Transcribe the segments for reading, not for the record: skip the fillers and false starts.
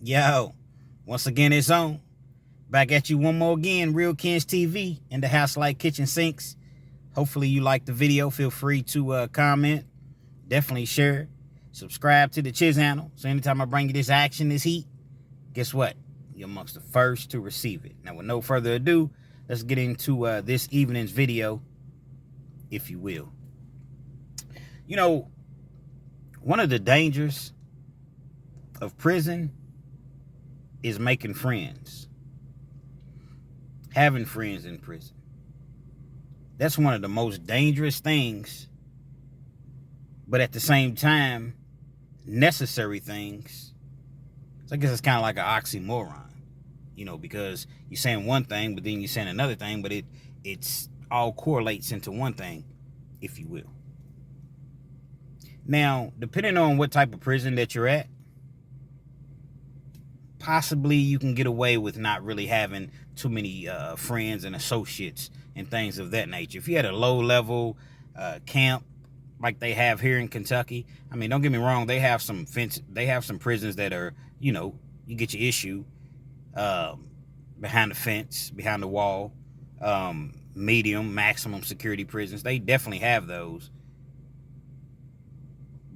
Yo, once again, it's on. Back at you one more again, Real Kens TV in the house like kitchen sinks. Hopefully you like the video. Feel free to comment. Definitely share. Subscribe to the channel. So anytime I bring you this action, this heat, guess what? You're amongst the first to receive it. Now, with no further ado, let's get into this evening's video, if you will. You know, one of the dangers of prison is making friends. Having friends in prison. That's one of the most dangerous things, but at the same time, necessary things. So I guess it's kind of like an oxymoron, because you're saying one thing, but then you're saying another thing, but it's all correlates into one thing, if you will. Now, depending on what type of prison that you're at, possibly you can get away with not really having too many friends and associates and things of that nature. If you had a low-level camp like they have here in Kentucky, I mean, don't get me wrong, they have some prisons that are, you get your issue behind the fence, behind the wall, medium, maximum security prisons. They definitely have those.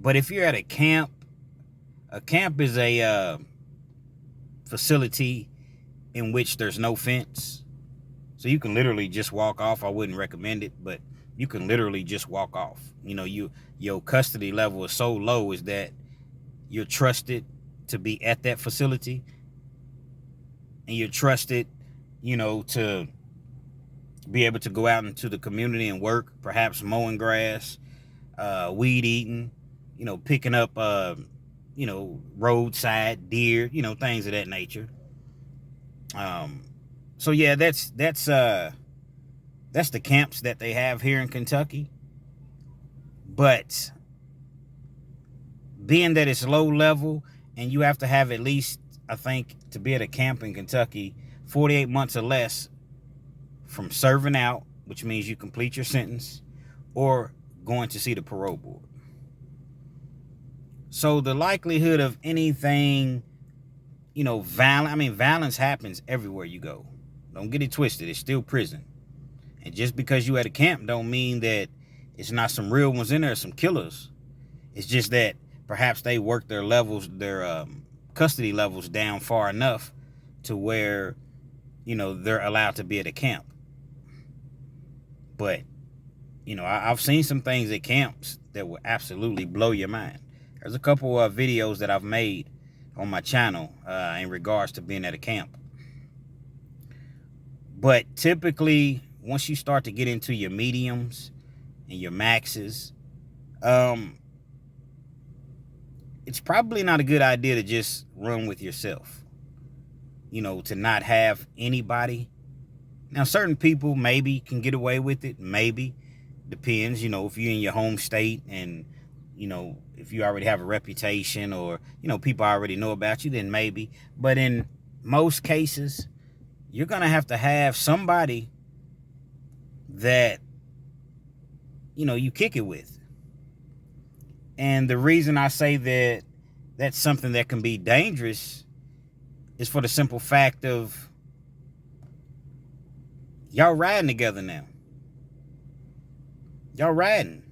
But if you're at a camp is a facility in which there's no fence. So you can literally just walk off. I wouldn't recommend it, but you can literally just walk off. Your custody level is so low is that you're trusted to be at that facility. And you're trusted, to be able to go out into the community and work, perhaps mowing grass, weed eating, picking up, roadside deer, things of that nature. So yeah, that's the camps that they have here in Kentucky. But being that it's low level and you have to have at least, I think, to be at a camp in Kentucky, 48 months or less from serving out, which means you complete your sentence, or going to see the parole board. So the likelihood of anything, violence happens everywhere you go. Don't get it twisted. It's still prison. And just because you at a camp don't mean that it's not some real ones in there, some killers. It's just that perhaps they work their custody levels down far enough to where, they're allowed to be at a camp. But, I've seen some things at camps that will absolutely blow your mind. There's a couple of videos that I've made on my channel in regards to being at a camp. But typically, once you start to get into your mediums and your maxes, it's probably not a good idea to just run with yourself. To not have anybody. Now, certain people maybe can get away with it. Maybe. Depends, if you're in your home state and, if you already have a reputation or, people already know about you, then maybe. But in most cases, you're going to have somebody that, you kick it with. And the reason I say that that's something that can be dangerous is for the simple fact of y'all riding together now. Y'all riding.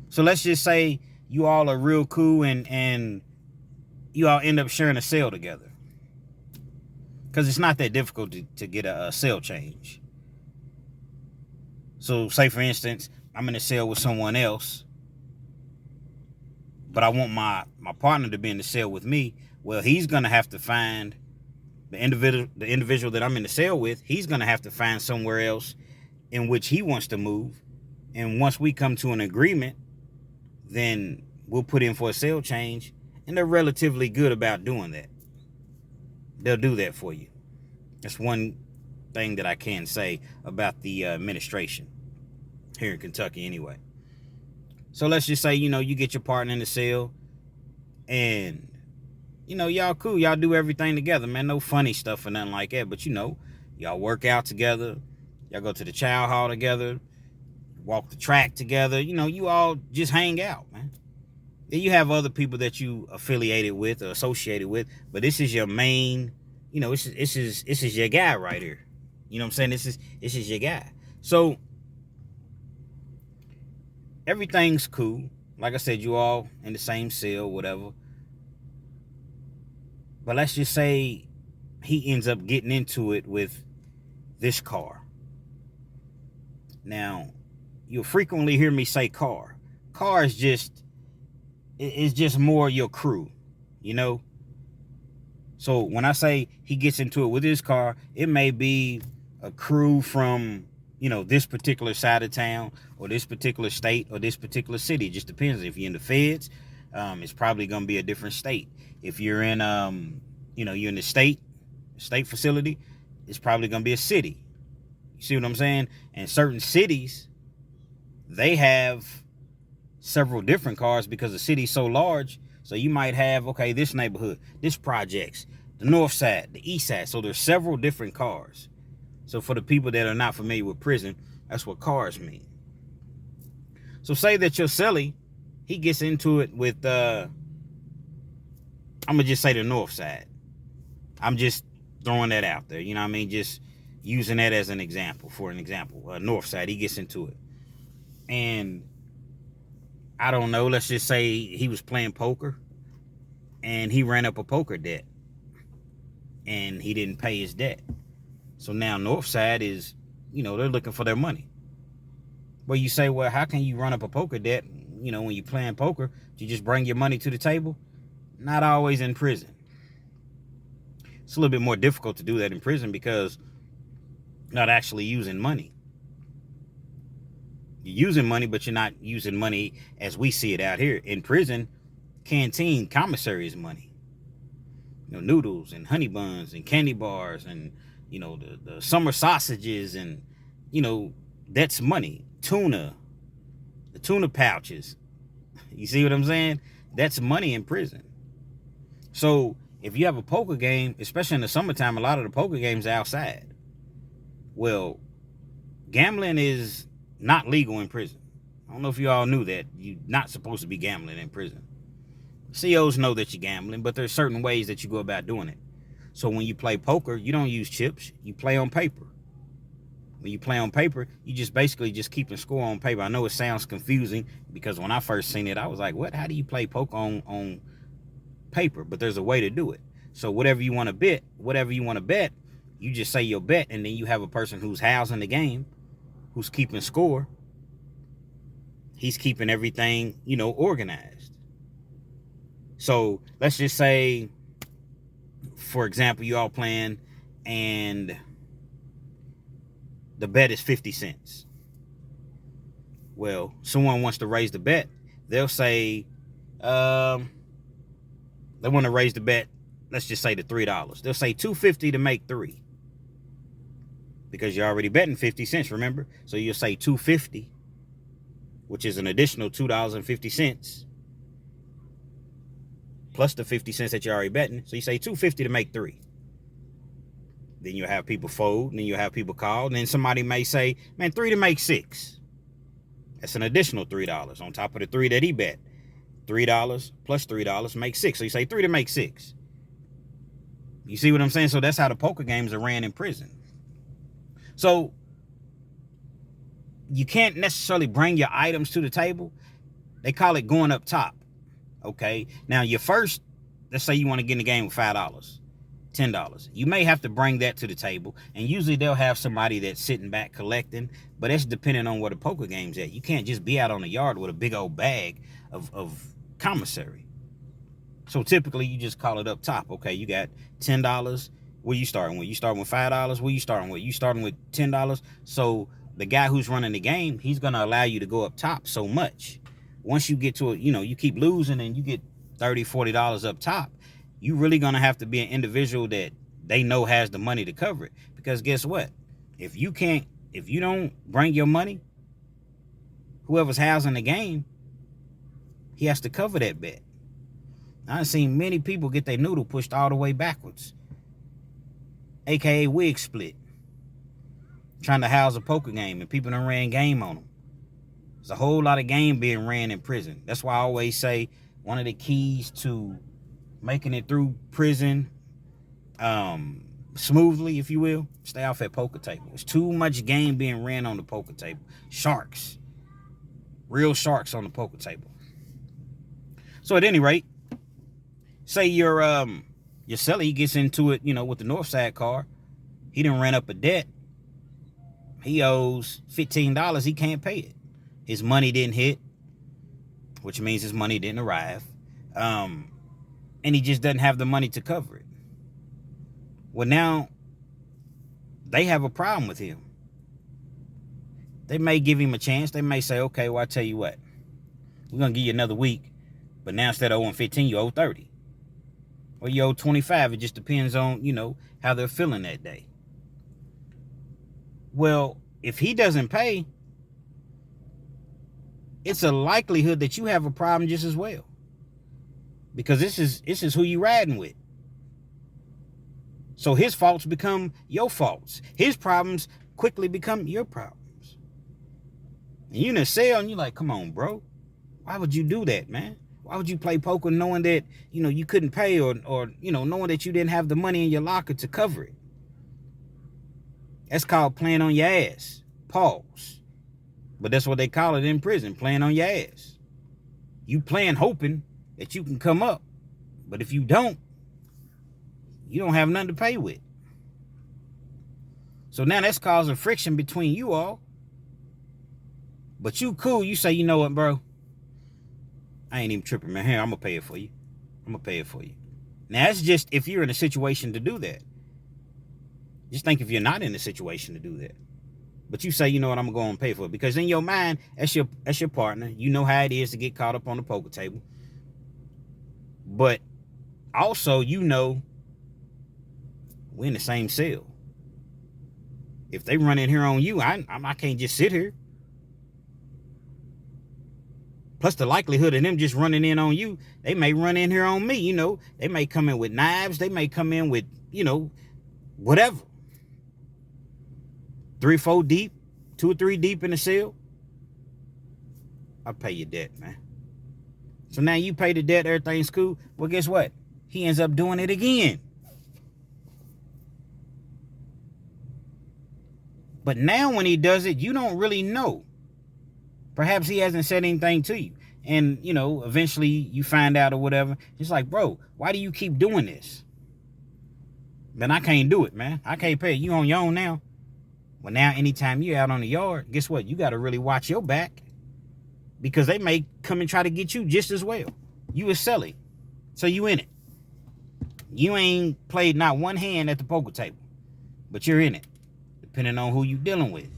So let's just say you all are real cool and you all end up sharing a cell together. Because it's not that difficult to get a cell change. So say, for instance, I'm in a cell with someone else, but I want my partner to be in the cell with me. Well, he's going to have to find the individual that I'm in the cell with. He's going to have to find somewhere else in which he wants to move. And once we come to an agreement, then we'll put in for a cell change. And they're relatively good about doing that. They'll do that for you. That's one thing that I can say about the administration here in Kentucky anyway. So let's just say, you get your partner in the cell and, y'all cool. Y'all do everything together, man. No funny stuff or nothing like that. But, y'all work out together. Y'all go to the chow hall together. Walk the track together. You all just hang out, man. Then you have other people that you affiliated with or associated with, but this is your main, this is your guy right here. You know what I'm saying? This is your guy. So everything's cool. Like I said, you all in the same cell, whatever. But let's just say he ends up getting into it with this car. Now, you'll frequently hear me say car. Car is just more your crew, you know? So when I say he gets into it with his car, it may be a crew from, this particular side of town or this particular state or this particular city. It just depends. If you're in the feds, it's probably going to be a different state. If you're in, you're in the state facility, it's probably going to be a city. You see what I'm saying? And certain cities, they have several different cars because the city's so large. So you might have, okay, this neighborhood, this projects, the north side, the east side. So there's several different cars. So for the people that are not familiar with prison, that's what cars mean. So say that your cellie, he gets into it with, I'm going to just say the north side. I'm just throwing that out there. You know what I mean? Just using that as an example, north side, he gets into it. And I don't know, let's just say he was playing poker and he ran up a poker debt and he didn't pay his debt. So now north side is, they're looking for their money. Well, you say, well, how can you run up a poker debt, when you're playing poker? Do you just bring your money to the table? Not always in prison. It's a little bit more difficult to do that in prison because you're not actually using money. You're using money, but you're not using money as we see it out here. In prison, canteen, commissary is money. Noodles and honey buns and candy bars and, the summer sausages and, that's money. Tuna, the tuna pouches. You see what I'm saying? That's money in prison. So if you have a poker game, especially in the summertime, a lot of the poker games are outside. Well, gambling is not legal in prison. I don't know if you all knew that. You're not supposed to be gambling in prison. COs know that you're gambling, but there's certain ways that you go about doing it. So when you play poker, you don't use chips. You play on paper. When you play on paper, you just basically just keeping score on paper. I know it sounds confusing because when I first seen it, I was like, what? How do you play poker on paper? But there's a way to do it. So whatever you want to bet, you just say your bet, and then you have a person who's housing the game, who's keeping score. He's keeping everything, organized. So let's just say, for example, you all playing and the bet is 50 cents. Well, someone wants to raise the bet. They'll say, they want to raise the bet, let's just say to $3. They'll say $2.50 to make 3. Because you're already betting 50 cents, remember? So you'll say $2.50, which is an additional $2.50 plus the 50 cents that you're already betting. So you say $2.50 to make 3. Then you'll have people fold, and then you'll have people call, and then somebody may say, man, 3 to make 6. That's an additional $3 on top of the 3 that he bet. $3 plus $3 makes 6. So you say 3 to make 6. You see what I'm saying? So that's how the poker games are ran in prison. So you can't necessarily bring your items to the table. They call it going up top. Okay. Now your first, let's say you want to get in the game with $5, $10. You may have to bring that to the table. And usually they'll have somebody that's sitting back collecting. But that's depending on where the poker game's at. You can't just be out on the yard with a big old bag of commissary. So typically you just call it up top. Okay, you got $10. Where you starting with? You starting with $5? Where you starting with? You starting with $10? So the guy who's running the game, he's going to allow you to go up top so much. Once you get to it, you keep losing and you get $30, $40 up top, you really going to have to be an individual that they know has the money to cover it. Because guess what? If you don't bring your money, whoever's housing the game, he has to cover that bet. I've seen many people get their noodle pushed all the way backwards, aka wig split, trying to house a poker game, and people done ran game on them. There's a whole lot of game being ran in prison. That's why I always say one of the keys to making it through prison smoothly, if you will, stay off that poker table. There's too much game being ran on the poker table. Sharks. Real sharks on the poker table. So at any rate, say your seller, he gets into it, with the Northside car. He done ran up a debt. He owes $15. He can't pay it. His money didn't hit, which means his money didn't arrive. And he just doesn't have the money to cover it. Well, now they have a problem with him. They may give him a chance. They may say, okay, well, I tell you what, we're going to give you another week. But now instead of owing 15, you owe 30. Or you owe 25. It just depends on, how they're feeling that day. Well, if he doesn't pay, it's a likelihood that you have a problem just as well. Because this is who you riding with. So his faults become your faults. His problems quickly become your problems. And you're in a cell and you're like, come on, bro. Why would you do that, man? Why would you play poker knowing that, you couldn't pay or knowing that you didn't have the money in your locker to cover it? That's called playing on your ass. Pause. But that's what they call it in prison, playing on your ass. You playing hoping that you can come up. But if you don't, you don't have nothing to pay with. So now that's causing friction between you all. But you cool. You say, you know what, bro? I ain't even tripping, man. Here, I'm going to pay it for you. I'm going to pay it for you. Now, that's just if you're in a situation to do that. Just think if you're not in a situation to do that. But you say, you know what, I'm going to go and pay for it. Because in your mind, that's your partner. You know how it is to get caught up on the poker table. But also, we're in the same cell. If they run in here on you, I can't just sit here. Plus the likelihood of them just running in on you, they may run in here on me, They may come in with knives. They may come in with, whatever. 3 or 4 deep, 2 or 3 deep in the cell. I'll pay your debt, man. So now you pay the debt, everything's cool. Well, guess what? He ends up doing it again. But now when he does it, you don't really know. Perhaps he hasn't said anything to you. And, eventually you find out or whatever. It's like, bro, why do you keep doing this? Then I can't do it, man. I can't pay. You on your own now. Well, now anytime you're out on the yard, guess what? You got to really watch your back. Because they may come and try to get you just as well. You a sellie. So you in it. You ain't played not one hand at the poker table. But you're in it. Depending on who you dealing with.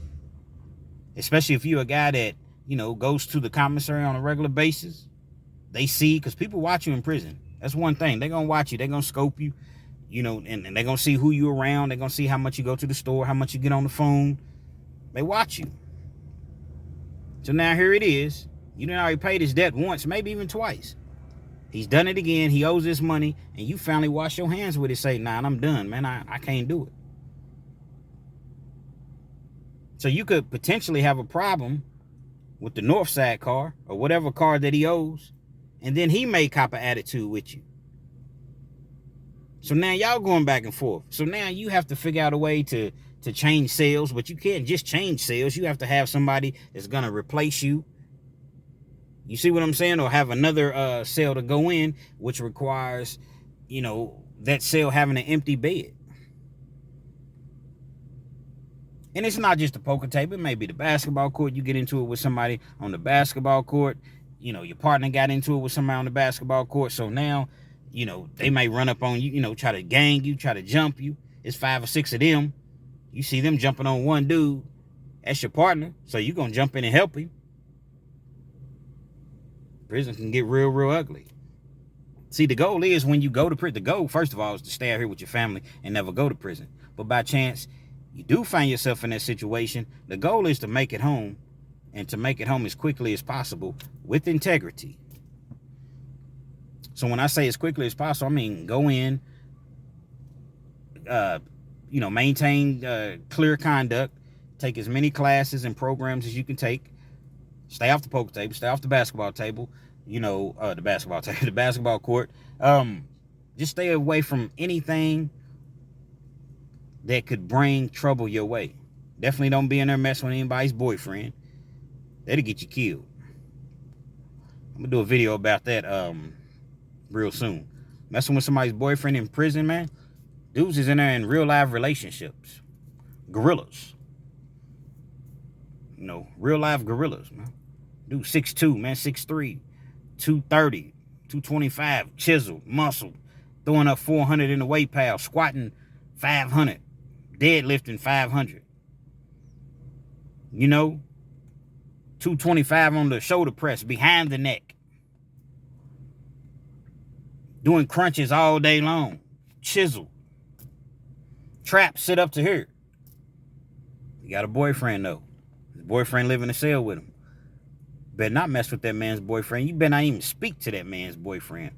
Especially if you're a guy that, goes to the commissary on a regular basis. They see, because people watch you in prison. That's one thing. They're going to watch you. They're going to scope you. And they're going to see who you're around. They're going to see how much you go to the store, how much you get on the phone. They watch you. So now here it is. You done already paid his debt once, maybe even twice. He's done it again. He owes this money. And you finally wash your hands with it. Say, nah, I'm done, man. I can't do it. So you could potentially have a problem with the Northside car or whatever car that he owes. And then he may cop an attitude with you. So now y'all going back and forth. So now you have to figure out a way to change sales. But you can't just change sales. You have to have somebody that's going to replace you. You see what I'm saying? Or have another cell to go in, which requires, that cell having an empty bed. And it's not just the poker table. It may be the basketball court. You get into it with somebody on the basketball court. Your partner got into it with somebody on the basketball court. So now, they may run up on you, try to gang you, try to jump you. It's 5 or 6 of them. You see them jumping on one dude. That's your partner. So you're going to jump in and help him. Prison can get real, real ugly. See, the goal is when you go to prison, the goal, first of all, is to stay out here with your family and never go to prison. But by chance, you do find yourself in that situation, the goal is to make it home, and to make it home as quickly as possible with integrity. So when I say as quickly as possible, I mean go in, maintain clear conduct, take as many classes and programs as you can take, stay off the poker table, stay off the basketball table, the basketball the basketball court. Just stay away from anything that could bring trouble your way. Definitely don't be in there messing with anybody's boyfriend. That'll get you killed. I'm gonna do a video about that real soon. Messing with somebody's boyfriend in prison, man. Dudes is in there in real life relationships. Gorillas. Real life gorillas, man. Dude 6'2", man, 6'3", 230, 225, chiseled, muscle, throwing up 400 in the weight pile, squatting 500, deadlifting 500. 225 on the shoulder press, behind the neck. Doing crunches all day long. Chisel. Trap, sit up to here. You got a boyfriend, though. His boyfriend live in a cell with him. Better not mess with that man's boyfriend. You better not even speak to that man's boyfriend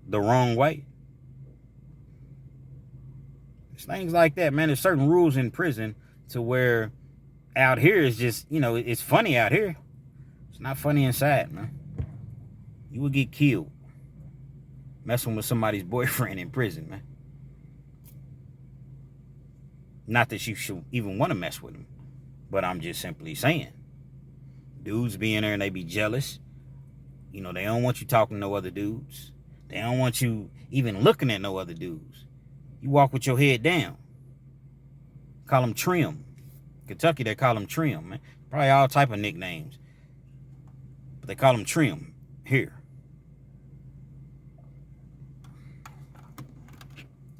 the wrong way. It's things like that, man. There's certain rules in prison to where out here is just, it's funny out here. It's not funny inside, man. You would get killed messing with somebody's boyfriend in prison, man. Not that you should even want to mess with him, but I'm just simply saying. Dudes be in there and they be jealous. They don't want you talking to no other dudes. They don't want you even looking at no other dudes. You walk with your head down. Call them trim. Kentucky, they call them trim, man. Probably all type of nicknames. But they call them trim here.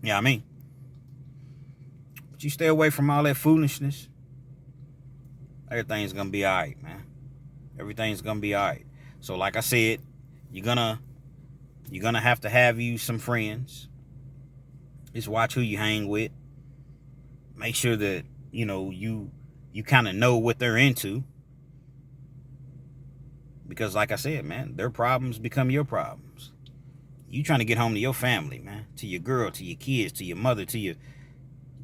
Yeah, I mean. But you stay away from all that foolishness. Everything's gonna be all right, man. Everything's gonna be all right. So like I said, you're gonna have to have you some friends. Just watch who you hang with. Make sure that, you kind of know what they're into. Because like I said, man, their problems become your problems. You trying to get home to your family, man. To your girl, to your kids, to your mother, You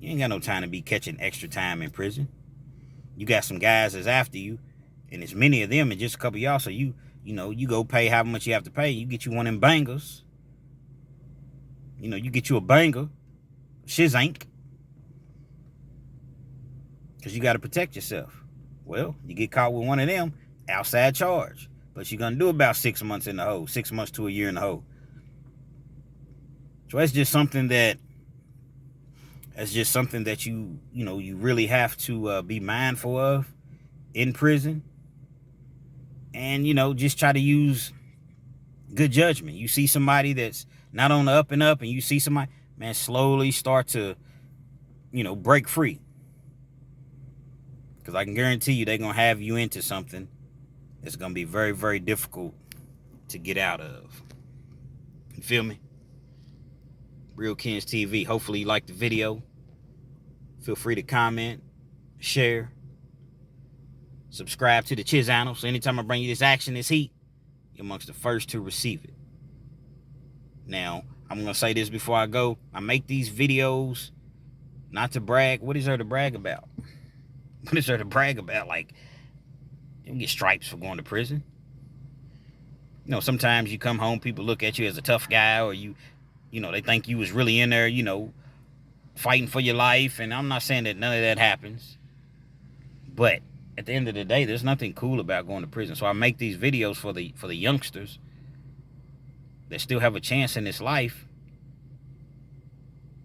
ain't got no time to be catching extra time in prison. You got some guys that's after you, and it's many of them and just a couple of y'all. So you go pay how much you have to pay. You get you one of them bangers. You get you a banger. Shizank. Because you got to protect yourself. Well, you get caught with one of them, outside charge. But you're going to do about 6 months in the hole. 6 months to a year in the hole. So that's just something that you really have to be mindful of in prison. And, just try to use good judgment. You see somebody that's not on the up and up, and you see somebody, man, slowly start to, break free. Because I can guarantee you they're going to have you into something that's going to be very, very difficult to get out of. You feel me? Real Kens TV. Hopefully you liked the video. Feel free to comment, share, subscribe to the channel. So anytime I bring you this action, this heat, you're amongst the first to receive it. Now, I'm going to say this before I go. I make these videos not to brag. What is there to brag about? What is there to brag about? Like, you don't get stripes for going to prison. Sometimes you come home, people look at you as a tough guy, or they think you was really in there, fighting for your life. And I'm not saying that none of that happens. But at the end of the day, there's nothing cool about going to prison. So I make these videos for the youngsters that still have a chance in this life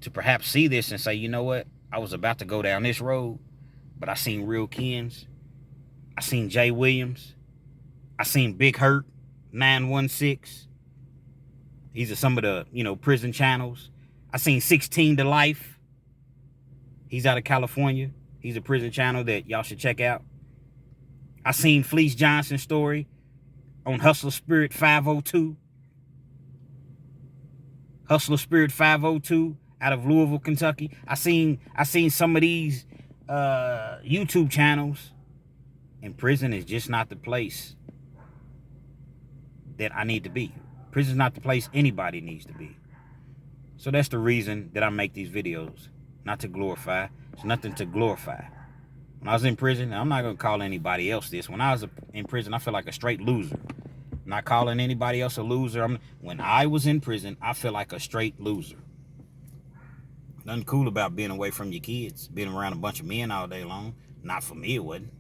to perhaps see this and say, you know what? I was about to go down this road, but I seen Real Kens. I seen Jay Williams. I seen Big Hurt 916. These are some of the, prison channels. I seen 16 to Life. He's out of California. He's a prison channel that y'all should check out. I seen Fleece Johnson's story on Hustler Spirit 502. Hustler Spirit 502 out of Louisville, Kentucky. I seen some of these YouTube channels. And prison is just not the place that I need to be. Prison's not the place anybody needs to be. So that's the reason that I make these videos. Not to glorify. It's nothing to glorify. When I was in prison, I'm not going to call anybody else this. When I was in prison, I felt like a straight loser. not calling anybody else a loser. When I was in prison, I feel like a straight loser. Nothing cool about being away from your kids, being around a bunch of men all day long. Not for me, it wasn't.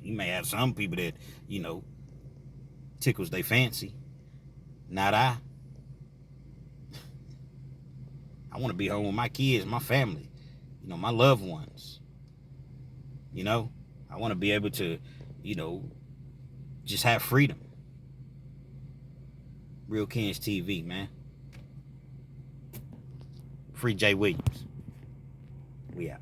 You may have some people that, tickles they fancy. Not I. I want to be home with my kids, my family, my loved ones. I want to be able to, just have freedom. Real Kings TV, man. Free Jay Williams. We out.